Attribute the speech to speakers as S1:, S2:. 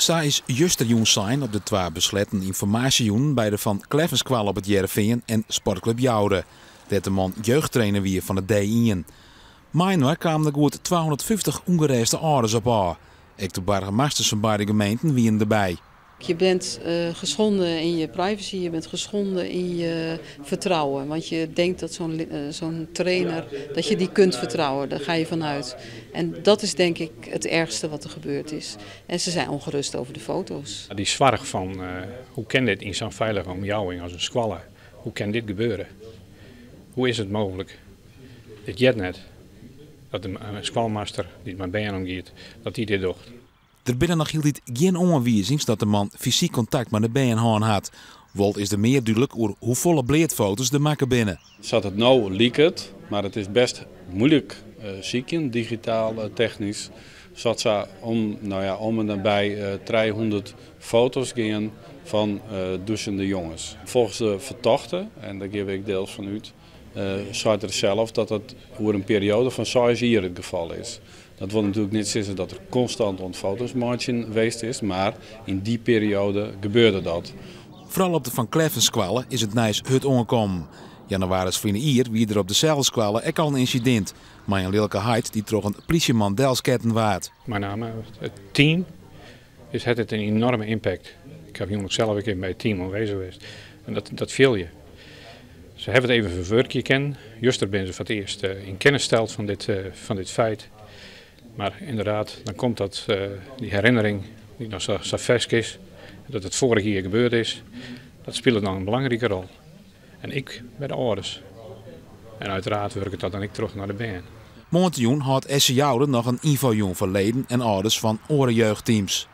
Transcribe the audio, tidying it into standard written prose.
S1: Zij is juster zijn op de 2 besletten informatiejoen bij de Van Kleffenskwal op het Jereveen en Sportclub Joure. Dat de man jeugdtrainer weer van de D1. Mijnwaar kwamen er goed 250 ongereisde ouders op aan. Ook de burgemeesters van beide gemeenten waren erbij.
S2: Je bent geschonden in je privacy, je bent geschonden in je vertrouwen. Want je denkt dat zo'n trainer, dat je die kunt vertrouwen, daar ga je vanuit. En dat is denk ik het ergste wat er gebeurd is. En ze zijn ongerust over de foto's.
S3: Die zorg van hoe kan dit in zo'n veilige omgeving als een squallen? Hoe kan dit gebeuren? Hoe is het mogelijk? Het jet net dat een squalmaster die het met benen omgeeft, dat hij dit doet.
S1: Er binnen nog hield dit geen onwijzings dat de man fysiek contact met de BNH had. Wolt is er meer duidelijk over hoe volle bleedfoto's er maken binnen.
S4: Zat het nou leakt, maar het is best moeilijk zieken, digitaal, technisch. Zat ze om en nabij 300 foto's gaan van douchende jongens. Volgens de vertochten, en daar geef ik deels van uit, zei er zelf dat het over een periode van 6 jaar het geval is. Dat wil natuurlijk niet zeggen dat er constant on foto's margin geweest is, maar in die periode gebeurde dat.
S1: Vooral op de Van Kleffenskwallen is het nijs het ongekomen. Januaris van hier wie er op dezelfde skwallen ook al een incident. Maar een lelijke heid die troch een politieman Delsketten waard.
S3: Maar het team is het een enorme impact. Ik heb jongens zelf een keer bij het team aanwezig geweest. En dat viel je. Ze hebben het even verwerkt kennen. Juster ben ze voor het eerst in kennis stelt van dit feit. Maar inderdaad, dan komt dat, die herinnering die nog zo vers is, dat het vorig jaar gebeurd is, dat speelt dan een belangrijke rol. En ik bij de ouders. En uiteraard werk ik dat dan ik terug naar de band.
S1: Maandagjoen had SC Joure nog een infojoen voor leden en ouders van andere jeugdteams.